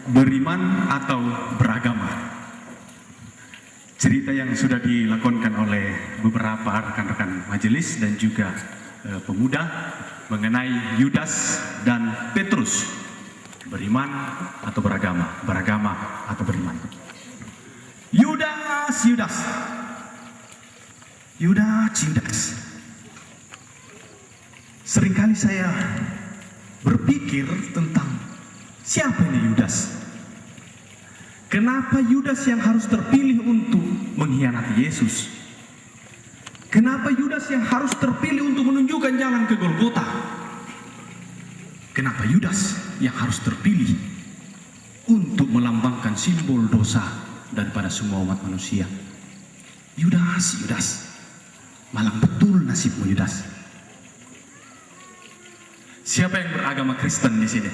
beriman atau beragama. Cerita yang sudah dilakonkan oleh beberapa rekan-rekan majelis dan juga pemuda mengenai Yudas dan Petrus, beriman atau beragama, beragama atau beriman. Yudas. Seringkali saya berpikir tentang siapa ini Yudas. Kenapa Yudas yang harus terpilih untuk mengkhianati Yesus? Kenapa Yudas yang harus terpilih untuk menunjukkan jalan ke Golgota? Kenapa Yudas yang harus terpilih untuk melambangkan simbol dosa daripada semua umat manusia? Yudas, malang betul nasibmu Yudas. Siapa yang beragama Kristen di sini?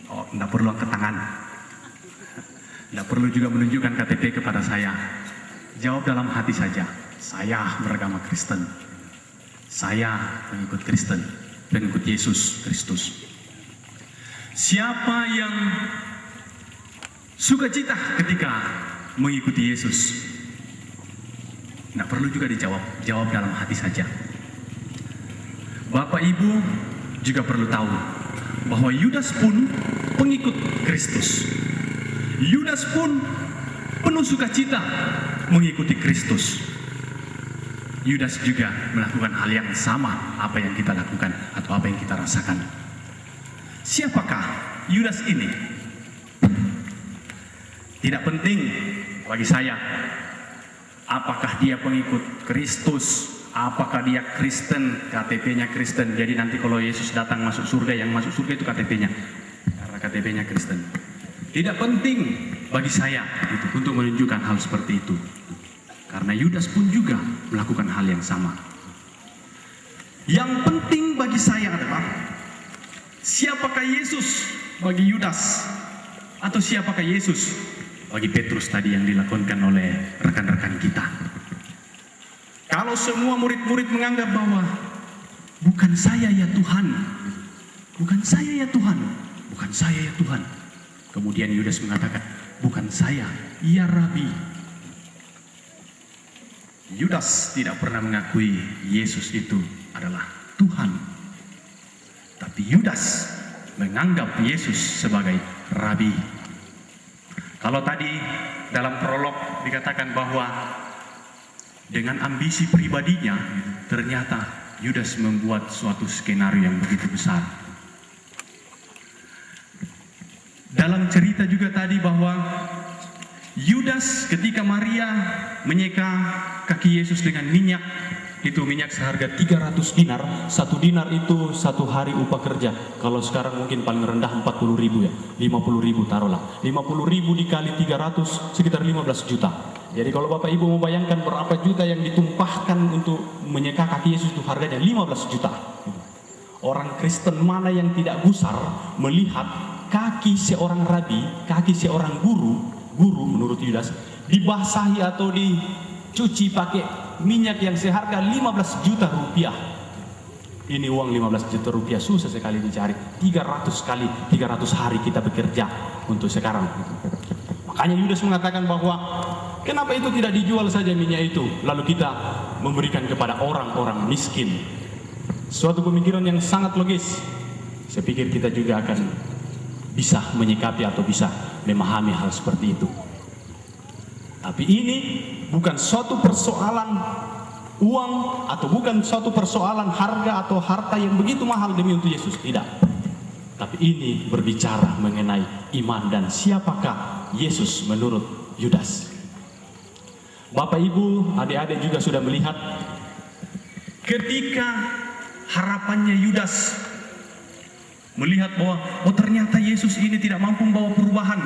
Oh, tidak perlu angkat tangan. Tidak perlu juga menunjukkan KTP kepada saya. Jawab dalam hati saja. Saya beragama Kristen. Saya pengikut Kristen, pengikut Yesus Kristus. Siapa yang sukacita ketika mengikuti Yesus? Tidak perlu juga dijawab. Jawab dalam hati saja. Bapak Ibu juga perlu tahu bahwa Yudas pun pengikut Kristus. Yudas pun penuh sukacita mengikuti Kristus. Yudas juga melakukan hal yang sama apa yang kita lakukan atau apa yang kita rasakan. Siapakah Yudas ini? Tidak penting bagi saya apakah dia pengikut Kristus, apakah dia Kristen, KTP-nya Kristen. Jadi nanti kalau Yesus datang masuk surga, yang masuk surga itu KTP-nya, karena KTP-nya Kristen. Tidak penting bagi saya untuk menunjukkan hal seperti itu, karena Yudas pun juga melakukan hal yang sama. Yang penting bagi saya adalah siapakah Yesus bagi Yudas, atau siapakah Yesus bagi Petrus tadi yang dilakonkan oleh rekan-rekan kita. Kalau semua murid-murid menganggap bahwa bukan saya ya Tuhan, bukan saya ya Tuhan, bukan saya ya Tuhan. Kemudian Yudas mengatakan, bukan saya, ya Rabi. Yudas tidak pernah mengakui Yesus itu adalah Tuhan. Tapi Yudas menganggap Yesus sebagai Rabi. Kalau tadi dalam prolog dikatakan bahwa dengan ambisi pribadinya, ternyata Yudas membuat suatu skenario yang begitu besar. Dalam cerita juga tadi bahwa Yudas ketika Maria menyeka kaki Yesus dengan minyak, itu minyak seharga 300 dinar. 1 dinar itu 1 hari upah kerja. Kalau sekarang mungkin paling rendah 40.000 ya, 50.000 taruhlah. 50.000 dikali 300 sekitar 15 juta. Jadi kalau Bapak Ibu mau bayangkan berapa juta yang ditumpahkan untuk menyeka kaki Yesus, itu harganya 15 juta. Orang Kristen mana yang tidak gusar melihat kaki seorang rabi, kaki seorang guru menurut Yudas, dibasahi atau dicuci pakai minyak yang seharga 15 juta rupiah. Ini uang 15 juta rupiah susah sekali dicari. 300 kali 300 hari kita bekerja untuk sekarang. Makanya Yudas mengatakan bahwa kenapa itu tidak dijual saja minyak itu, lalu kita memberikan kepada orang-orang miskin. Suatu pemikiran yang sangat logis. Saya pikir kita juga akan bisa menyikapi atau bisa memahami hal seperti itu. Tapi ini bukan suatu persoalan uang atau bukan suatu persoalan harga atau harta yang begitu mahal demi untuk Yesus, tidak. Tapi ini berbicara mengenai iman dan siapakah Yesus menurut Yudas. Bapak Ibu, adik-adik juga sudah melihat ketika harapannya Yudas melihat bahwa ternyata Yesus ini tidak mampu membawa perubahan.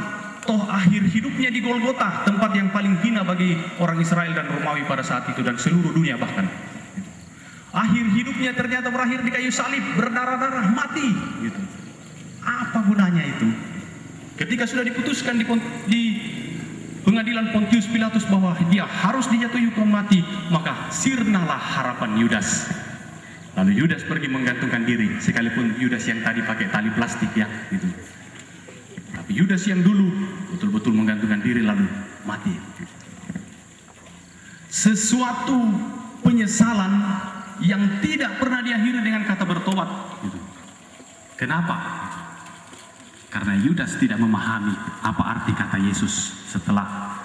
Toh akhir hidupnya di Golgota, tempat yang paling hina bagi orang Israel dan Romawi pada saat itu dan seluruh dunia bahkan. Akhir hidupnya ternyata berakhir di kayu salib, berdarah-darah, mati. Gitu. Apa gunanya itu? Ketika sudah diputuskan di pengadilan Pontius Pilatus bahwa dia harus dijatuhi hukuman mati, maka sirnalah harapan Yudas. Lalu Yudas pergi menggantungkan diri, sekalipun Yudas yang tadi pakai tali plastik ya, gitu. Tapi Yudas yang dulu betul-betul menggantungkan diri lalu mati. Sesuatu penyesalan yang tidak pernah diakhiri dengan kata bertobat. Kenapa? Karena Yudas tidak memahami apa arti kata Yesus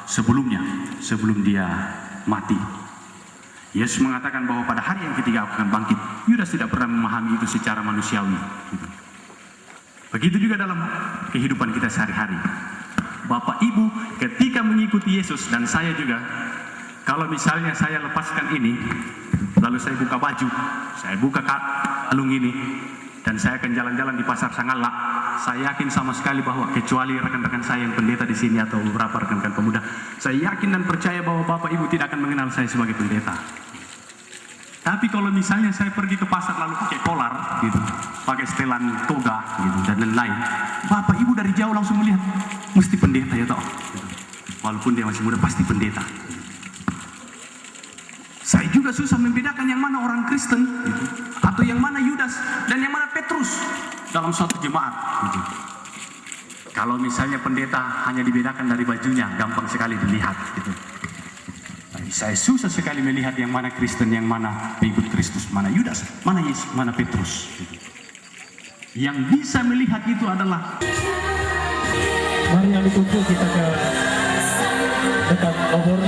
sebelum dia mati. Yesus mengatakan bahwa pada hari yang ketiga aku akan bangkit. Yudas tidak pernah memahami itu secara manusiawi. Begitu juga dalam kehidupan kita sehari-hari. Bapak Ibu ketika mengikuti Yesus, dan saya juga, kalau misalnya saya lepaskan ini, lalu saya buka baju, saya buka kalung ini, dan saya akan jalan-jalan di pasar Sangala, saya yakin sama sekali bahwa kecuali rekan-rekan saya yang pendeta di sini atau beberapa rekan-rekan pemuda, saya yakin dan percaya bahwa Bapak Ibu tidak akan mengenal saya sebagai pendeta. Tapi kalau misalnya saya pergi ke pasar lalu pakai kolar gitu, pakai setelan toga gitu dan lain-lain, Bapak Ibu dari jauh langsung melihat mesti pendeta ya toh. Gitu. Walaupun dia masih muda pasti pendeta. Saya juga susah membedakan yang mana orang Kristen gitu, atau yang mana Yudas dan yang mana Petrus dalam suatu jemaat gitu. Kalau misalnya pendeta hanya dibedakan dari bajunya, gampang sekali dilihat gitu. Saya susah sekali melihat yang mana Kristen, yang mana pengikut Kristus, mana Yudas, mana Yesus, mana Petrus. Yang bisa melihat itu adalah, mari yang dituju kita ke dekat obor.